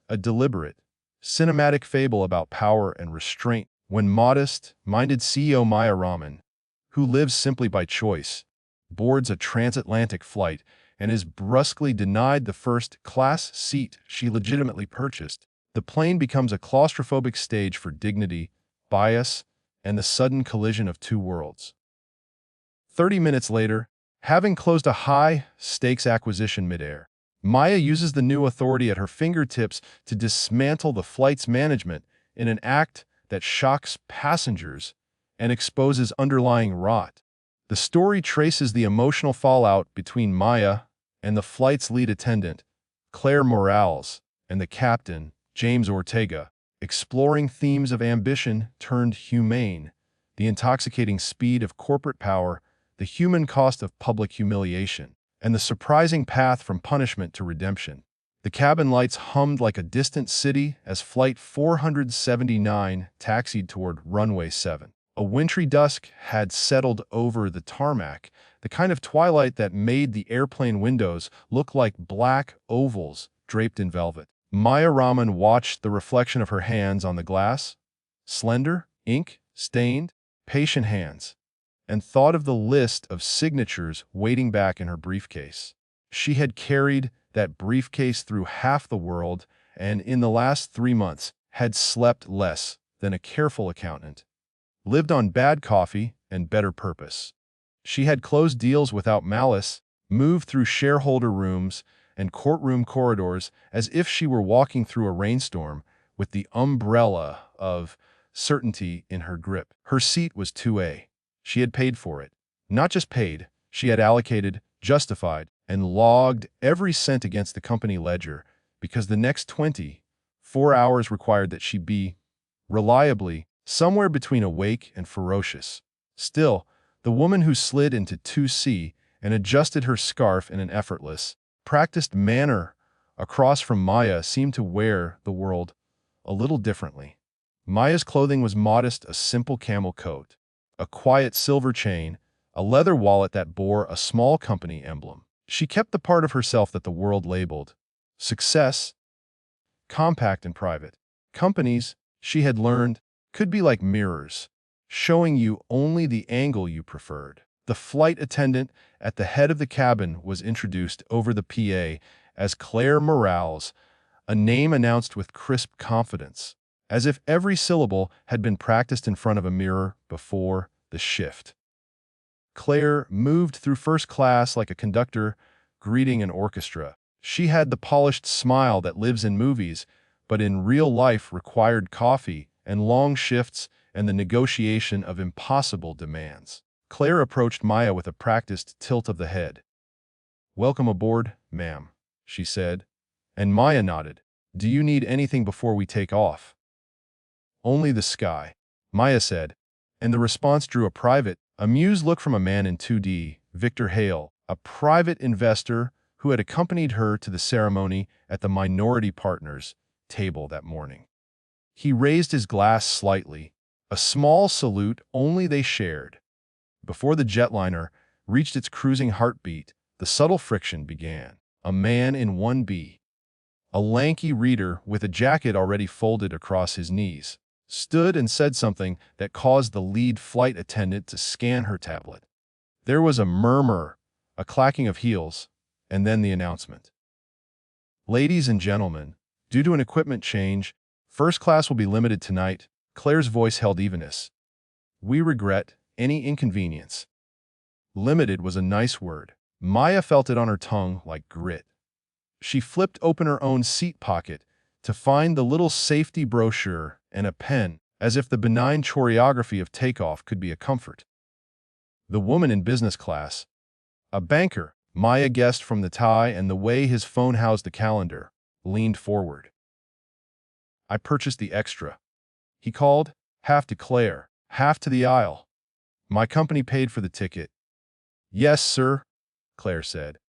a deliberate, cinematic fable about power and restraint when modest-minded CEO Maya Raman, who lives simply by choice, boards a transatlantic flight and is brusquely denied the first-class seat she legitimately purchased. The plane becomes a claustrophobic stage for dignity, bias, and the sudden collision of two worlds. 30 minutes later, having closed a high-stakes acquisition midair, Maya uses the new authority at her fingertips to dismantle the flight's management in an act that shocks passengers and exposes underlying rot. The story traces the emotional fallout between Maya and the flight's lead attendant, Claire Morales, and the captain, James Ortega, exploring themes of ambition turned humane, the intoxicating speed of corporate power, the human cost of public humiliation, and the surprising path from punishment to redemption. The cabin lights hummed like a distant city as Flight 479 taxied toward runway 7. A wintry dusk had settled over the tarmac, the kind of twilight that made the airplane windows look like black ovals draped in velvet. Maya Raman watched the reflection of her hands on the glass, slender, ink-stained, patient hands, and thought of the list of signatures waiting back in her briefcase. She had carried that briefcase through half the world and in the last 3 months had slept less than a careful accountant, lived on bad coffee and better purpose. She had closed deals without malice, moved through shareholder rooms and courtroom corridors as if she were walking through a rainstorm with the umbrella of certainty in her grip. Her seat was 2A. She had paid for it. Not just paid, she had allocated, justified, and logged every cent against the company ledger because the next 24 hours required that she be, reliably, somewhere between awake and ferocious. Still, the woman who slid into 2C and adjusted her scarf in an effortless, practiced manner across from Maya seemed to wear the world a little differently. Maya's clothing was modest, a simple camel coat, a quiet silver chain, a leather wallet that bore a small company emblem. She kept the part of herself that the world labeled success, compact and private. Companies, she had learned, could be like mirrors, showing you only the angle you preferred. The flight attendant at the head of the cabin was introduced over the PA as Claire Morales, a name announced with crisp confidence, as if every syllable had been practiced in front of a mirror before the shift. Claire moved through first class like a conductor greeting an orchestra. She had the polished smile that lives in movies, but in real life required coffee and long shifts and the negotiation of impossible demands. Claire approached Maya with a practiced tilt of the head. "Welcome aboard, ma'am," she said, and Maya nodded. "Do you need anything before we take off?" "Only the sky," Maya said, and the response drew a private, amused look from a man in 2D, Victor Hale, a private investor who had accompanied her to the ceremony at the minority partners table that morning. He raised his glass slightly, a small salute only they shared. Before the jetliner reached its cruising heartbeat, the subtle friction began. A man in 1B, a lanky reader with a jacket already folded across his knees, stood and said something that caused the lead flight attendant to scan her tablet. There was a murmur, a clacking of heels, and then the announcement. "Ladies and gentlemen, due to an equipment change, first class will be limited tonight." Claire's voice held evenness. "We regret any inconvenience." Limited was a nice word. Maya felt it on her tongue like grit. She flipped open her own seat pocket to find the little safety brochure and a pen, as if the benign choreography of takeoff could be a comfort. The woman in business class, a banker, Maya guessed from the tie and the way his phone housed the calendar, leaned forward. "I purchased the extra," he called, half to Claire, half to the aisle. "My company paid for the ticket." "Yes, sir," Claire said.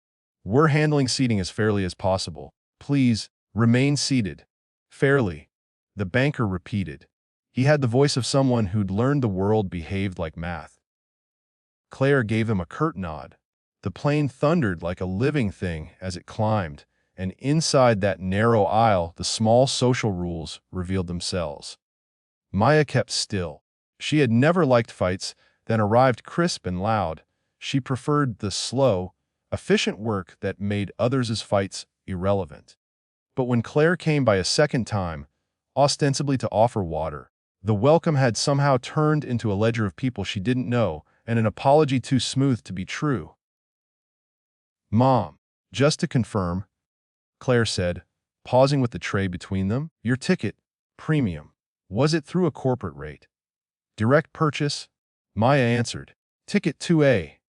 "We're handling seating as fairly as possible. Please, remain seated." "Fairly," the banker repeated. He had the voice of someone who'd learned the world behaved like math. Claire gave him a curt nod. The plane thundered like a living thing as it climbed, and inside that narrow aisle, the small social rules revealed themselves. Maya kept still. She had never liked fights, then arrived crisp and loud. She preferred the slow, efficient work that made others' fights irrelevant. But when Claire came by a second time, ostensibly to offer water, the welcome had somehow turned into a ledger of people she didn't know and an apology too smooth to be true. "Mom, just to confirm," Claire said, pausing with the tray between them, "your ticket, premium. Was it through a corporate rate? Direct purchase?" Maya answered, "Ticket 2A.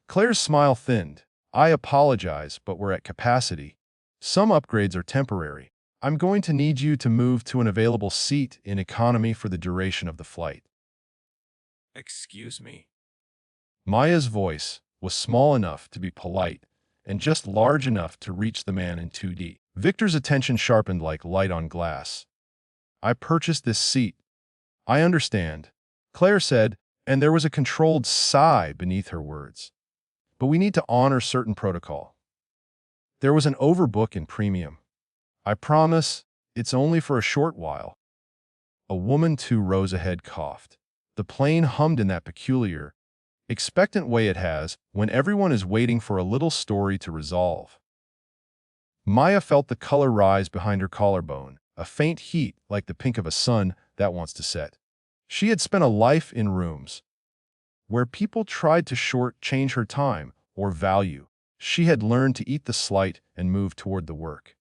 Claire's smile thinned. "I apologize, but we're at capacity. Some upgrades are temporary. I'm going to need you to move to an available seat in economy for the duration of the flight." Excuse me. Maya's voice was small enough to be polite and just large enough to reach the man in 2D. Victor's attention sharpened like light on glass. "I purchased this seat. I understand," Claire said, and there was a controlled sigh beneath her words. "But we need to honor certain protocol. There was an overbook in premium. I promise it's only for a short while." A woman 2 rows ahead coughed. The plane hummed in that peculiar, expectant way it has when everyone is waiting for a little story to resolve. Maya felt the color rise behind her collarbone, a faint heat like the pink of a sun that wants to set. She had spent a life in rooms where people tried to short-change her time or value. She had learned to eat the slight and move toward the work.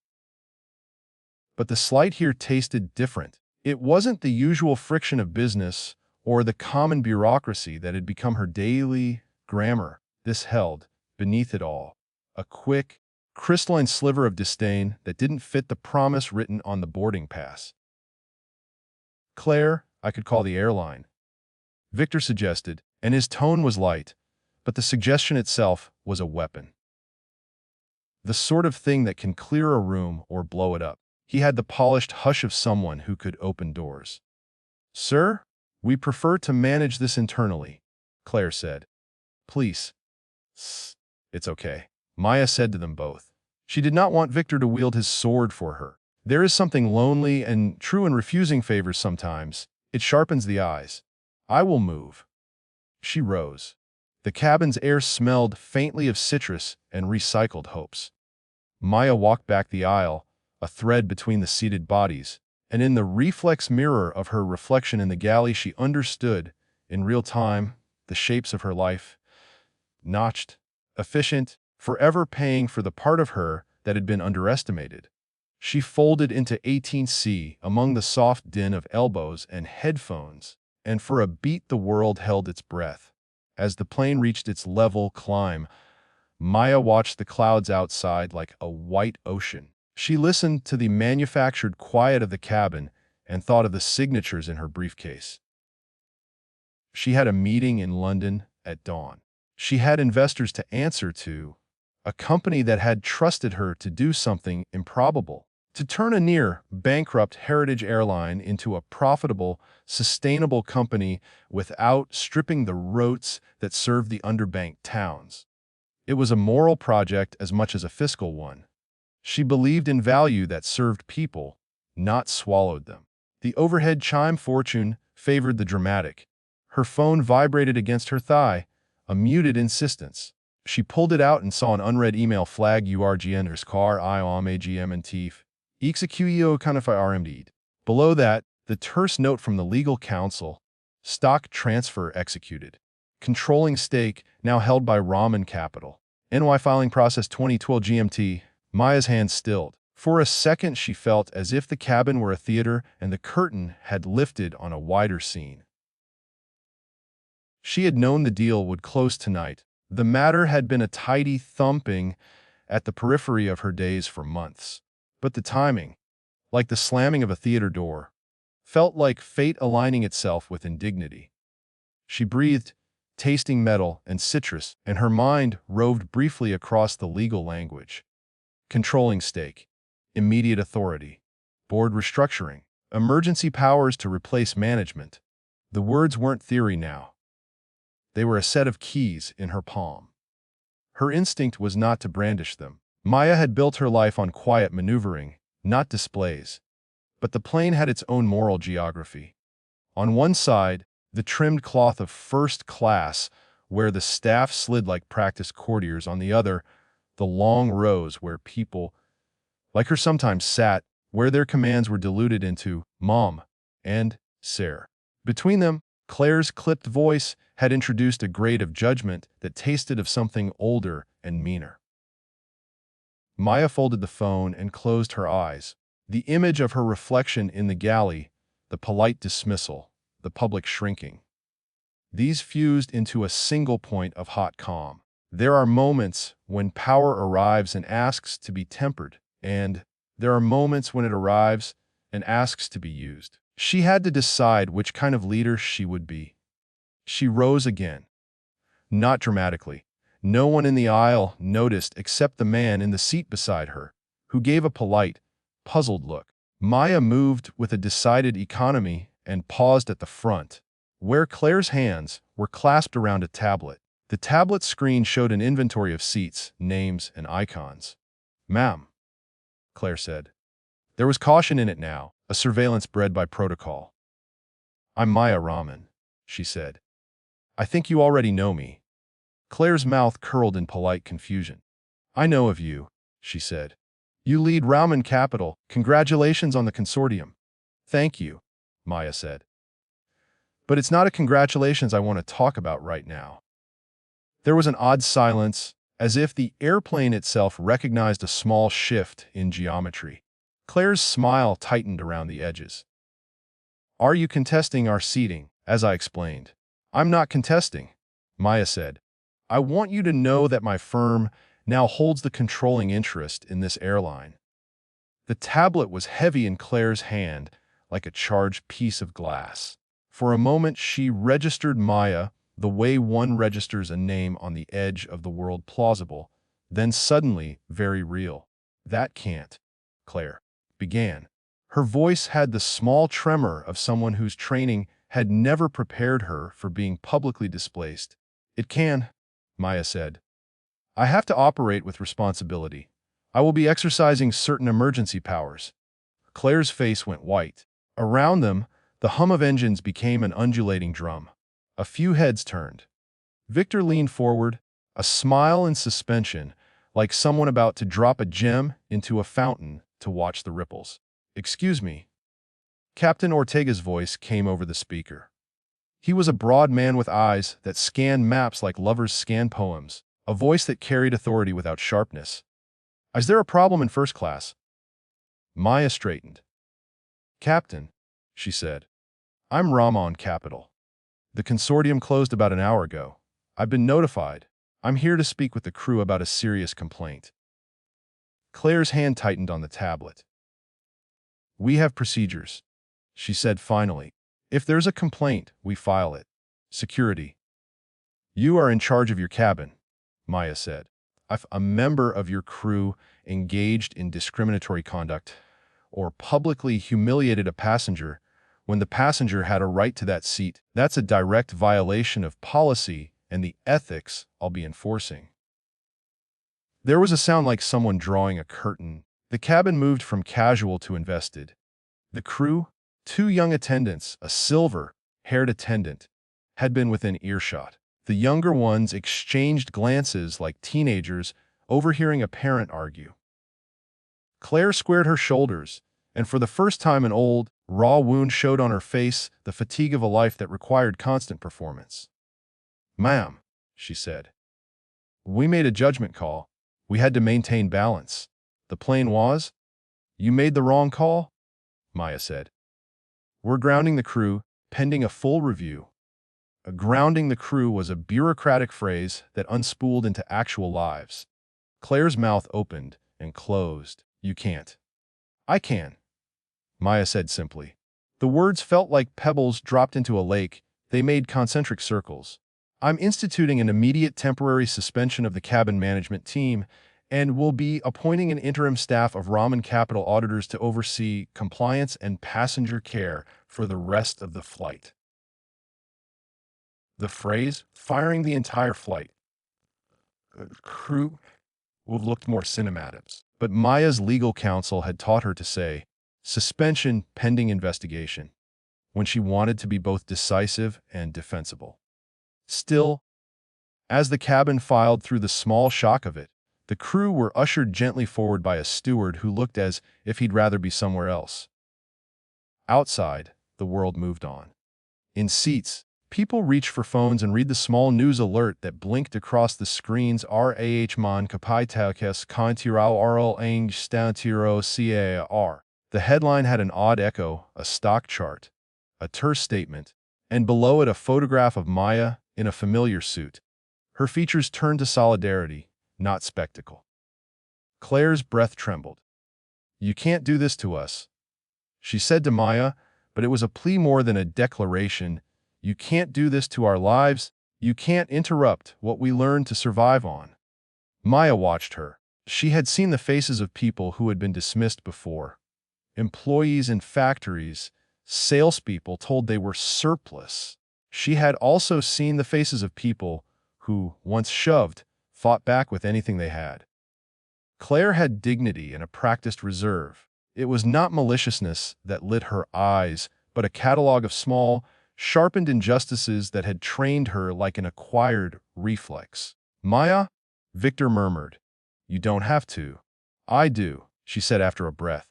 But the slight here tasted different. It wasn't the usual friction of business or the common bureaucracy that had become her daily grammar. This held, beneath it all, a quick, crystalline sliver of disdain that didn't fit the promise written on the boarding pass. "Claire, I could call the airline," Victor suggested, and his tone was light, but the suggestion itself was a weapon. The sort of thing that can clear a room or blow it up. He had the polished hush of someone who could open doors. "Sir, we prefer to manage this internally," Claire said. "Please." "It's okay," Maya said to them both. She did not want Victor to wield his sword for her. There is something lonely and true in refusing favors sometimes. It sharpens the eyes. "I will move." She rose. The cabin's air smelled faintly of citrus and recycled hopes. Maya walked back the aisle, a thread between the seated bodies, and in the reflex mirror of her reflection in the galley she understood, in real time, the shapes of her life. Notched, efficient, forever paying for the part of her that had been underestimated. She folded into 18C among the soft din of elbows and headphones, and for a beat the world held its breath. As the plane reached its level climb, Maya watched the clouds outside like a white ocean. She listened to the manufactured quiet of the cabin and thought of the signatures in her briefcase. She had a meeting in London at dawn. She had investors to answer to, a company that had trusted her to do something improbable, to turn a near-bankrupt heritage airline into a profitable, sustainable company without stripping the roads that served the underbanked towns. It was a moral project as much as a fiscal one. She believed in value that served people, not swallowed them. The overhead chime fortune favored the dramatic. Her phone vibrated against her thigh, a muted insistence. She pulled it out and saw an unread email flag URGNers car IOM AGM and TIF. Execuio Canify RMD. Below that, the terse note from the legal counsel. Stock transfer executed. Controlling stake now held by Raman Capital. NY filing process 2012 GMT. Maya's hand stilled. For a second she felt as if the cabin were a theater and the curtain had lifted on a wider scene. She had known the deal would close tonight. The matter had been a tidy thumping at the periphery of her days for months. But the timing, like the slamming of a theater door, felt like fate aligning itself with indignity. She breathed, tasting metal and citrus, and her mind roved briefly across the legal language. Controlling stake, immediate authority, board restructuring, emergency powers to replace management. The words weren't theory now. They were a set of keys in her palm. Her instinct was not to brandish them, Maya had built her life on quiet maneuvering, not displays. But the plane had its own moral geography. On one side, the trimmed cloth of first class, where the staff slid like practice courtiers. On the other, the long rows where people, like her, sometimes sat, where their commands were diluted into "Mom" and "Sir." Between them, Claire's clipped voice had introduced a grade of judgment that tasted of something older and meaner. Maya folded the phone and closed her eyes. The image of her reflection in the galley, the polite dismissal, the public shrinking. These fused into a single point of hot calm. There are moments when power arrives and asks to be tempered, and there are moments when it arrives and asks to be used. She had to decide which kind of leader she would be. She rose again. Not dramatically. No one in the aisle noticed except the man in the seat beside her, who gave a polite, puzzled look. Maya moved with a decided economy and paused at the front, where Claire's hands were clasped around a tablet. The tablet screen showed an inventory of seats, names, and icons. "Ma'am," Claire said. There was caution in it now, a surveillance bred by protocol. "I'm Maya Raman," she said. "I think you already know me." Claire's mouth curled in polite confusion. "I know of you," she said. "You lead Raman Capital. Congratulations on the consortium." "Thank you," Maya said. "But it's not a congratulations I want to talk about right now." There was an odd silence, as if the airplane itself recognized a small shift in geometry. Claire's smile tightened around the edges. "Are you contesting our seating, as I explained?" "I'm not contesting," Maya said. "I want you to know that my firm now holds the controlling interest in this airline." The tablet was heavy in Claire's hand, like a charged piece of glass. For a moment she registered Maya the way one registers a name on the edge of the world, plausible, then suddenly very real. "That can't," Claire began. Her voice had the small tremor of someone whose training had never prepared her for being publicly displaced. "It can," Maya said. "I have to operate with responsibility. I will be exercising certain emergency powers." Claire's face went white. Around them, the hum of engines became an undulating drum. A few heads turned. Victor leaned forward, a smile in suspension, like someone about to drop a gem into a fountain to watch the ripples. "Excuse me." Captain Ortega's voice came over the speaker. He was a broad man with eyes that scanned maps like lovers scan poems, a voice that carried authority without sharpness. "Is there a problem in first class?" Maya straightened. "Captain," she said, "I'm Ramon Capital. The consortium closed about an hour ago. I've been notified. I'm here to speak with the crew about a serious complaint." Claire's hand tightened on the tablet. "We have procedures," she said finally. "If there's a complaint, we file it. Security." "You are in charge of your cabin," Maya said. "If a member of your crew engaged in discriminatory conduct or publicly humiliated a passenger when the passenger had a right to that seat, that's a direct violation of policy and the ethics I'll be enforcing." There was a sound like someone drawing a curtain. The cabin moved from casual to invested. The crew, two young attendants, a silver-haired attendant, had been within earshot. The younger ones exchanged glances like teenagers overhearing a parent argue. Claire squared her shoulders, and for the first time an old, raw wound showed on her face, the fatigue of a life that required constant performance. "Ma'am," she said, "we made a judgment call. We had to maintain balance. The plane was—" "You made the wrong call," Maya said. "We're grounding the crew, pending a full review." Grounding the crew was a bureaucratic phrase that unspooled into actual lives. Claire's mouth opened and closed. "You can't." "I can," Maya said simply. The words felt like pebbles dropped into a lake. They made concentric circles. "I'm instituting an immediate temporary suspension of the cabin management team and will be appointing an interim staff of Raman Capital auditors to oversee compliance and passenger care for the rest of the flight." The phrase, "firing the entire flight," crew, would have looked more cinematic. But Maya's legal counsel had taught her to say, suspension pending investigation, when she wanted to be both decisive and defensible. Still, as the cabin filed through the small shock of it, the crew were ushered gently forward by a steward who looked as if he'd rather be somewhere else. Outside, the world moved on. In seats, people reached for phones and read the small news alert that blinked across the screens. Rah man kapaitakes kantirao rl ang stantiro car. The headline had an odd echo, a stock chart, a terse statement, and below it a photograph of Maya in a familiar suit. Her features turned to solidarity, not spectacle. Claire's breath trembled. "You can't do this to us," she said to Maya, but it was a plea more than a declaration. "You can't do this to our lives. You can't interrupt what we learned to survive on." Maya watched her. She had seen the faces of people who had been dismissed before. Employees in factories, salespeople told they were surplus. She had also seen the faces of people who, once shoved, fought back with anything they had. Claire had dignity and a practiced reserve. It was not maliciousness that lit her eyes, but a catalog of small, sharpened injustices that had trained her like an acquired reflex. "Maya," Victor murmured. "You don't have to." "I do," she said after a breath.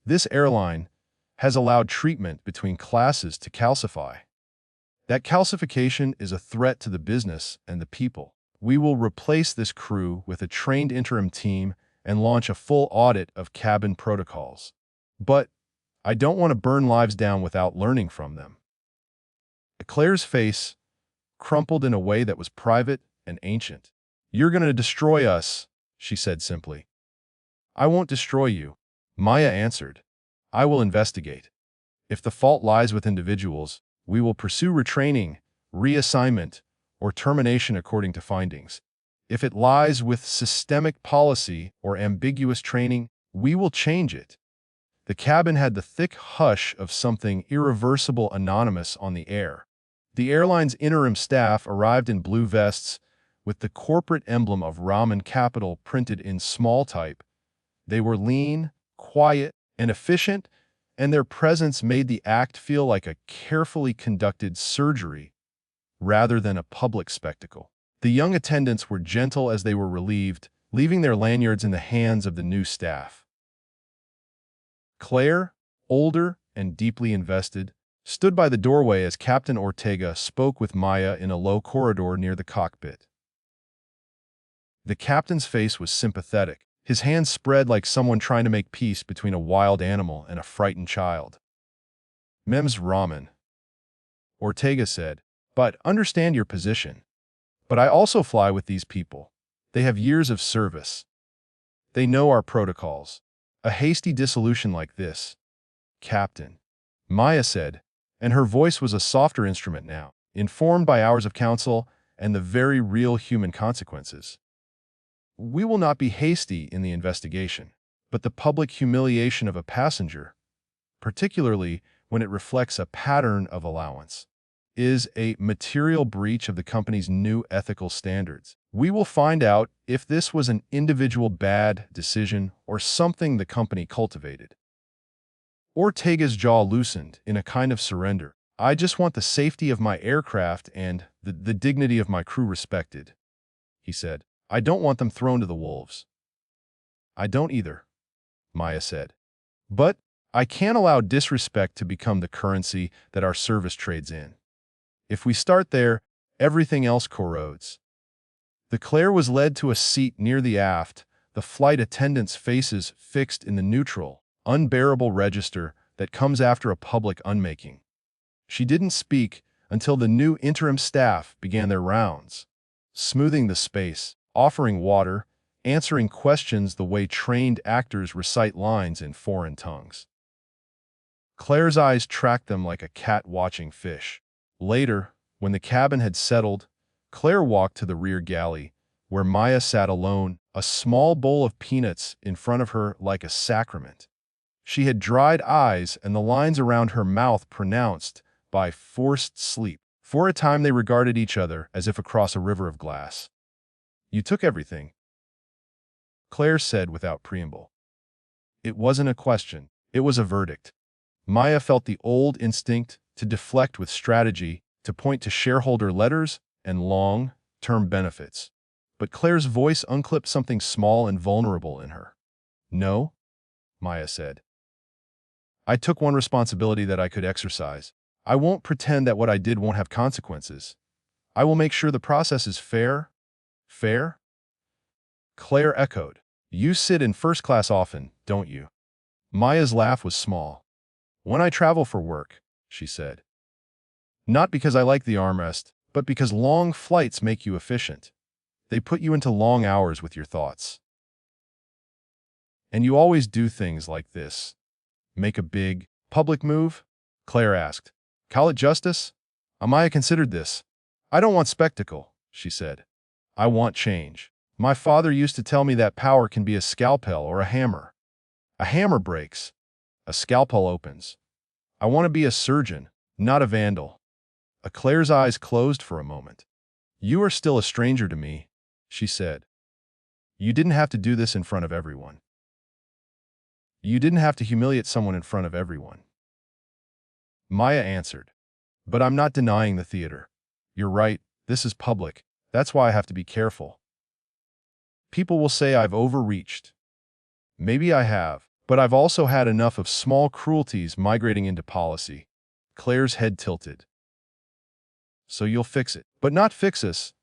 "This airline has allowed treatment between classes to calcify. That calcification is a threat to the business and the people. We will replace this crew with a trained interim team and launch a full audit of cabin protocols. But I don't want to burn lives down without learning from them." Claire's face crumpled in a way that was private and ancient. "You're going to destroy us," she said simply. "I won't destroy you," Maya answered. "I will investigate. If the fault lies with individuals, we will pursue retraining, reassignment, or termination according to findings. If it lies with systemic policy or ambiguous training, we will change it." The cabin had the thick hush of something irreversible anonymous on the air. The airline's interim staff arrived in blue vests with the corporate emblem of Ramen Capital printed in small type. They were lean, quiet, and efficient, and their presence made the act feel like a carefully conducted surgery rather than a public spectacle. The young attendants were gentle as they were relieved, leaving their lanyards in the hands of the new staff. Claire, older and deeply invested, stood by the doorway as Captain Ortega spoke with Maya in a low corridor near the cockpit. The captain's face was sympathetic, his hands spread like someone trying to make peace between a wild animal and a frightened child. "Mem's ramen," Ortega said, "but understand your position. But I also fly with these people. They have years of service. They know our protocols. A hasty dissolution like this, Captain," Maya said, and her voice was a softer instrument now, informed by hours of counsel and the very real human consequences. "We will not be hasty in the investigation, but the public humiliation of a passenger, particularly when it reflects a pattern of allowance, is a material breach of the company's new ethical standards. We will find out if this was an individual bad decision or something the company cultivated." Ortega's jaw loosened in a kind of surrender. "I just want the safety of my aircraft and the dignity of my crew respected," he said. "I don't want them thrown to the wolves." "I don't either," Maya said. "But I can't allow disrespect to become the currency that our service trades in. If we start there, everything else corrodes." The Claire was led to a seat near the aft, the flight attendants' faces fixed in the neutral, unbearable register that comes after a public unmaking. She didn't speak until the new interim staff began their rounds, smoothing the space, offering water, answering questions the way trained actors recite lines in foreign tongues. Claire's eyes tracked them like a cat watching fish. Later, when the cabin had settled, Claire walked to the rear galley, where Maya sat alone, a small bowl of peanuts in front of her like a sacrament. She had dried eyes and the lines around her mouth pronounced by forced sleep. For a time they regarded each other as if across a river of glass. "You took everything," Claire said without preamble. It wasn't a question, it was a verdict. Maya felt the old instinct to deflect with strategy, to point to shareholder letters and long-term benefits. But Claire's voice unclipped something small and vulnerable in her. No, Maya said. I took one responsibility that I could exercise. I won't pretend that what I did won't have consequences. I will make sure the process is fair. Fair? Claire echoed. You sit in first class often, don't you? Maya's laugh was small. When I travel for work, she said. Not because I like the armrest, but because long flights make you efficient. They put you into long hours with your thoughts. And you always do things like this. Make a big, public move? Claire asked. Call it justice? Amaya considered this. I don't want spectacle, she said. I want change. My father used to tell me that power can be a scalpel or a hammer. A hammer breaks. A scalpel opens. I want to be a surgeon, not a vandal. Claire's eyes closed for a moment. You are still a stranger to me, she said. You didn't have to do this in front of everyone. You didn't have to humiliate someone in front of everyone. Maya answered. But I'm not denying the theater. You're right, this is public. That's why I have to be careful. People will say I've overreached. Maybe I have, but I've also had enough of small cruelties migrating into policy. Claire's head tilted. So you'll fix it. But not fix us.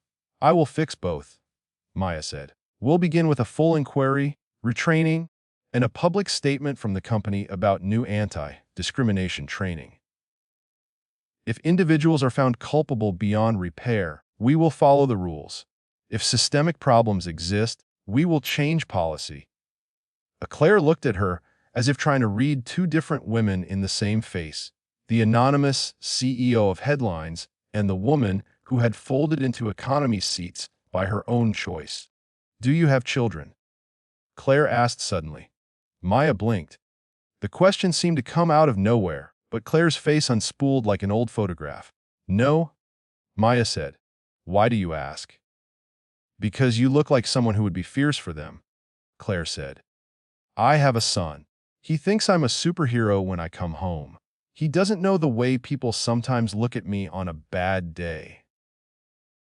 I will fix both, Maya said. We'll begin with a full inquiry, retraining, and a public statement from the company about new anti-discrimination training. If individuals are found culpable beyond repair, we will follow the rules. If systemic problems exist, we will change policy. Claire looked at her as if trying to read two different women in the same face, the anonymous CEO of headlines and the woman who had folded into economy seats by her own choice. Do you have children? Claire asked suddenly. Maya blinked. The question seemed to come out of nowhere, but Claire's face unspooled like an old photograph. No, Maya said. Why do you ask? Because you look like someone who would be fierce for them, Claire said. I have a son. He thinks I'm a superhero when I come home. He doesn't know the way people sometimes look at me on a bad day.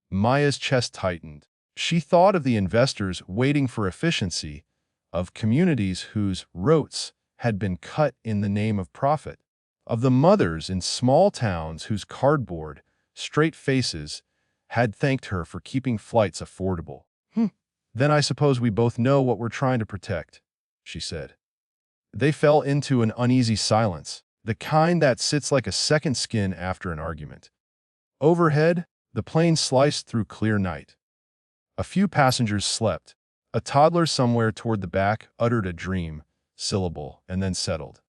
Maya's chest tightened. She thought of the investors waiting for efficiency, of communities whose rotes had been cut in the name of profit, of the mothers in small towns whose cardboard, straight faces had thanked her for keeping flights affordable. Then I suppose we both know what we're trying to protect, she said. They fell into an uneasy silence, the kind that sits like a second skin after an argument. Overhead, the plane sliced through clear night. A few passengers slept. A toddler somewhere toward the back uttered a dream syllable and then settled.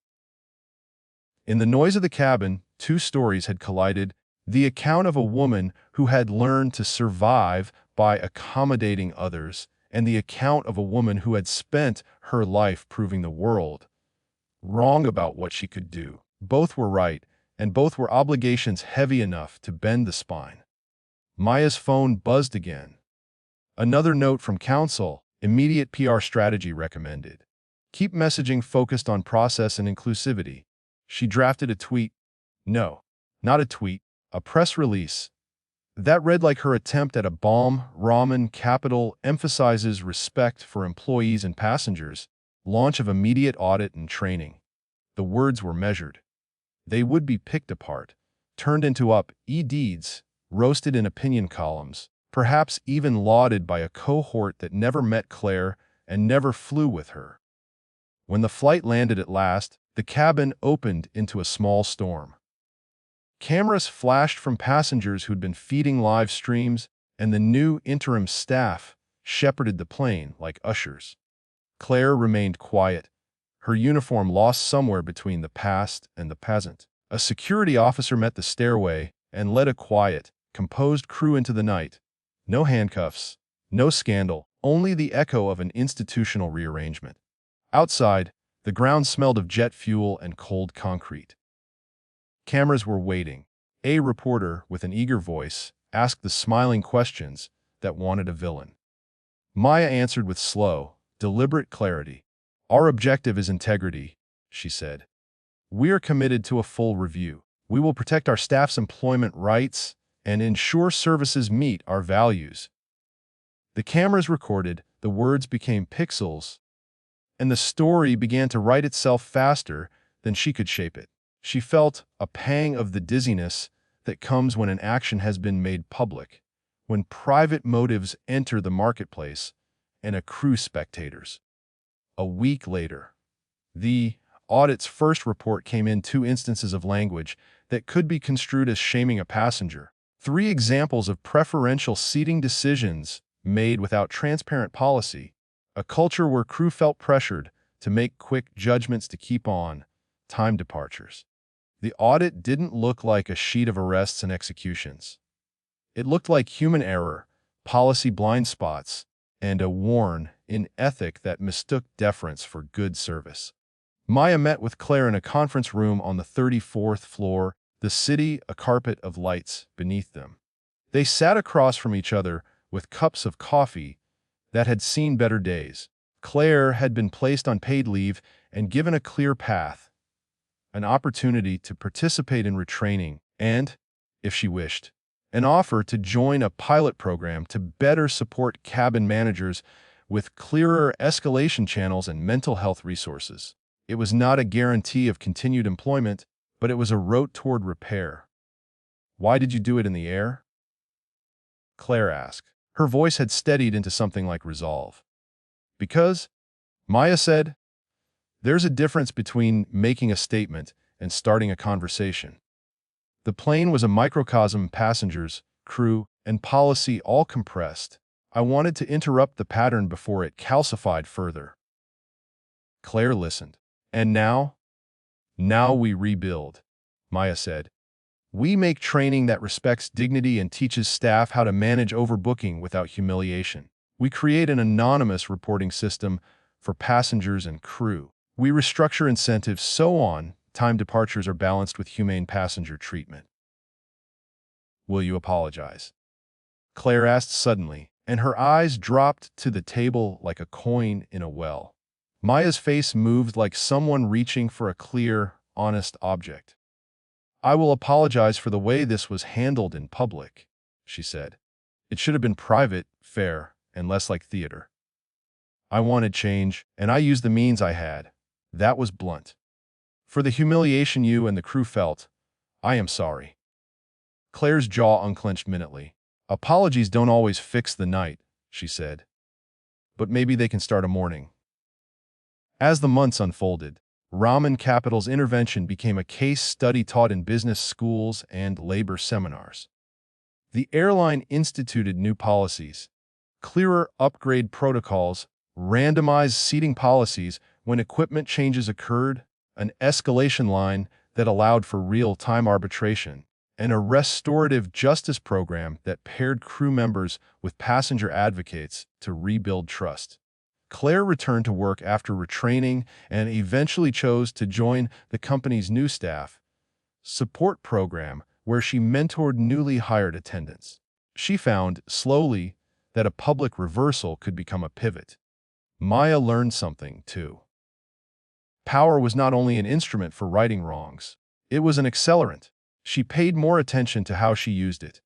In the noise of the cabin, two stories had collided, the account of a woman who had learned to survive by accommodating others, and the account of a woman who had spent her life proving the world wrong about what she could do. Both were right, and both were obligations heavy enough to bend the spine. Maya's phone buzzed again. Another note from counsel, immediate PR strategy recommended. Keep messaging focused on process and inclusivity. She drafted a tweet. No, not a tweet, a press release. That read like her attempt at a bomb. Ramen Capital emphasizes respect for employees and passengers. Launch of immediate audit and training. The words were measured. They would be picked apart, turned into up-e-deeds, roasted in opinion columns, perhaps even lauded by a cohort that never met Claire and never flew with her. When the flight landed at last, the cabin opened into a small storm. Cameras flashed from passengers who'd been feeding live streams, and the new interim staff shepherded the plane like ushers. Claire remained quiet, her uniform lost somewhere between the past and the present. A security officer met the stairway and led a quiet, composed crew into the night. No handcuffs, no scandal, only the echo of an institutional rearrangement. Outside, the ground smelled of jet fuel and cold concrete. Cameras were waiting. A reporter, with an eager voice, asked the smiling questions that wanted a villain. Maya answered with slow, deliberate clarity. Our objective is integrity, she said. We are committed to a full review. We will protect our staff's employment rights and ensure services meet our values. The cameras recorded, the words became pixels, and the story began to write itself faster than she could shape it. She felt a pang of the dizziness that comes when an action has been made public, when private motives enter the marketplace and accrue spectators. A week later, the audit's first report came in 2 instances of language that could be construed as shaming a passenger. 3 examples of preferential seating decisions made without transparent policy. A culture where crew felt pressured to make quick judgments to keep on time departures. The audit didn't look like a sheet of arrests and executions. It looked like human error, policy blind spots, and a worn-in ethic that mistook deference for good service. Maya met with Claire in a conference room on the 34th floor, the city a carpet of lights beneath them. They sat across from each other with cups of coffee that had seen better days. Claire had been placed on paid leave and given a clear path, an opportunity to participate in retraining, and, if she wished, an offer to join a pilot program to better support cabin managers with clearer escalation channels and mental health resources. It was not a guarantee of continued employment, but it was a road toward repair. "Why did you do it in the air?" Claire asked. Her voice had steadied into something like resolve. "Because," Maya said, "there's a difference between making a statement and starting a conversation. The plane was a microcosm, passengers, crew, and policy all compressed. I wanted to interrupt the pattern before it calcified further." Claire listened. "And now? Now we rebuild," Maya said. "We make training that respects dignity and teaches staff how to manage overbooking without humiliation. We create an anonymous reporting system for passengers and crew. We restructure incentives so on time departures are balanced with humane passenger treatment." "Will you apologize?" Claire asked suddenly, and her eyes dropped to the table like a coin in a well. Maya's face moved like someone reaching for a clear, honest object. "I will apologize for the way this was handled in public," she said. "It should have been private, fair, and less like theater. I wanted change, and I used the means I had. That was blunt. For the humiliation you and the crew felt, I am sorry." Claire's jaw unclenched minutely. "Apologies don't always fix the night," she said. "But maybe they can start a morning." As the months unfolded, Raman Capital's intervention became a case study taught in business schools and labor seminars. The airline instituted new policies, clearer upgrade protocols, randomized seating policies when equipment changes occurred, an escalation line that allowed for real-time arbitration, and a restorative justice program that paired crew members with passenger advocates to rebuild trust. Claire returned to work after retraining and eventually chose to join the company's new staff support program where she mentored newly hired attendants. She found, slowly, that a public reversal could become a pivot. Maya learned something, too. Power was not only an instrument for righting wrongs, it was an accelerant. She paid more attention to how she used it.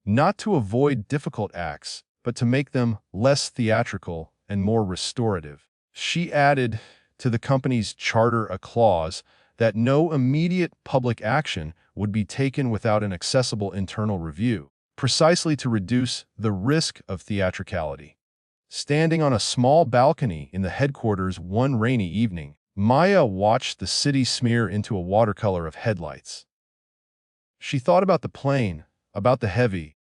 Not to avoid difficult acts, but to make them less theatrical and more restorative. She added to the company's charter a clause that no immediate public action would be taken without an accessible internal review, precisely to reduce the risk of theatricality. Standing on a small balcony in the headquarters one rainy evening, Maya watched the city smear into a watercolor of headlights. She thought about the plane, about the heavy,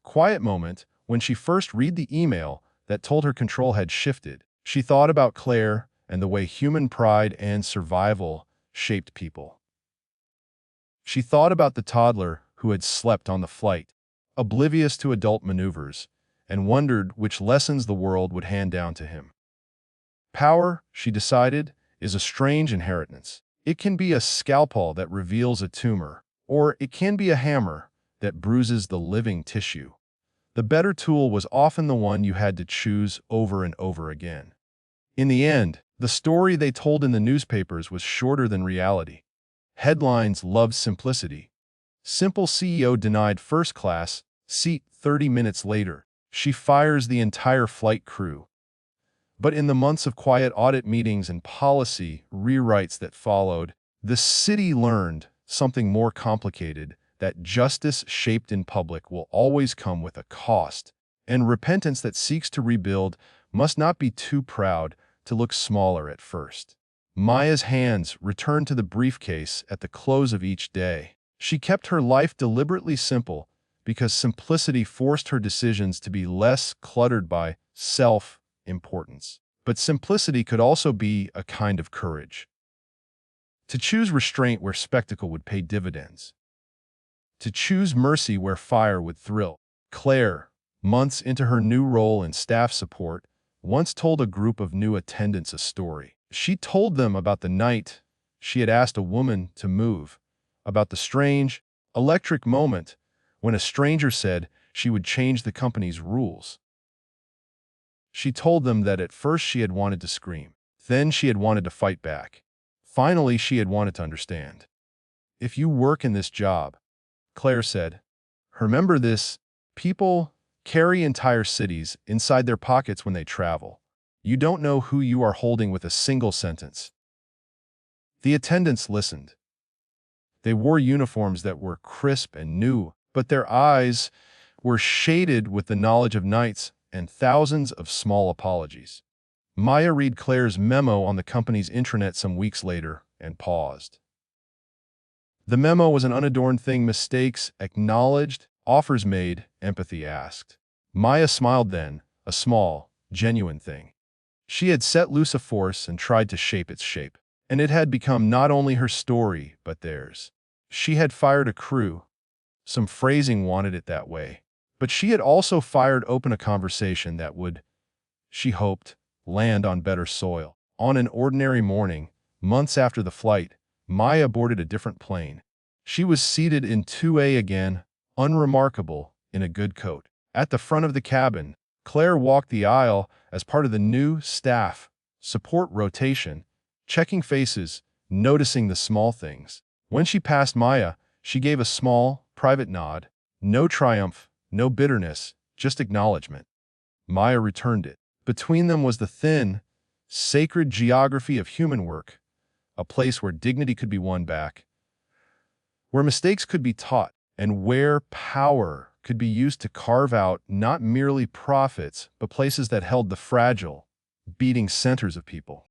quiet moment when she first read the email that told her control had shifted. She thought about Claire and the way human pride and survival shaped people. She thought about the toddler who had slept on the flight, oblivious to adult maneuvers, and wondered which lessons the world would hand down to him. Power, she decided, is a strange inheritance. It can be a scalpel that reveals a tumor, or it can be a hammer that bruises the living tissue. The better tool was often the one you had to choose over and over again. In the end, the story they told in the newspapers was shorter than reality. Headlines loved simplicity. Simple CEO denied first class seat 30 minutes later. She fires the entire flight crew. But in the months of quiet audit meetings and policy rewrites that followed, the city learned something more complicated, that justice shaped in public will always come with a cost, and repentance that seeks to rebuild must not be too proud to look smaller at first. Maya's hands returned to the briefcase at the close of each day. She kept her life deliberately simple because simplicity forced her decisions to be less cluttered by self-importance. But simplicity could also be a kind of courage. To choose restraint where spectacle would pay dividends. To choose mercy where fire would thrill. Claire, months into her new role in staff support, once told a group of new attendants a story. She told them about the night she had asked a woman to move, about the strange, electric moment when a stranger said she would change the company's rules. She told them that at first she had wanted to scream. Then she had wanted to fight back. Finally, she had wanted to understand. If you work in this job, Claire said, remember this, people carry entire cities inside their pockets when they travel. You don't know who you are holding with a single sentence. The attendants listened. They wore uniforms that were crisp and new, but their eyes were shaded with the knowledge of nights and thousands of small apologies. Maya read Claire's memo on the company's intranet some weeks later and paused. The memo was an unadorned thing: mistakes acknowledged, offers made, empathy asked. Maya smiled then, a small, genuine thing. She had set loose a force and tried to shape its shape, and it had become not only her story, but theirs. She had fired a crew. Some phrasing wanted it that way. But she had also fired open a conversation that would, she hoped, land on better soil. On an ordinary morning, months after the flight, Maya boarded a different plane. She was seated in 2A again, unremarkable, in a good coat. At the front of the cabin, Claire walked the aisle as part of the new staff support rotation, checking faces, noticing the small things. When she passed Maya, she gave a small, private nod. No triumph, no bitterness, just acknowledgement. Maya returned it. Between them was the thin, sacred geography of human work, a place where dignity could be won back, where mistakes could be taught, and where power could be used to carve out not merely profits, but places that held the fragile, beating centers of people.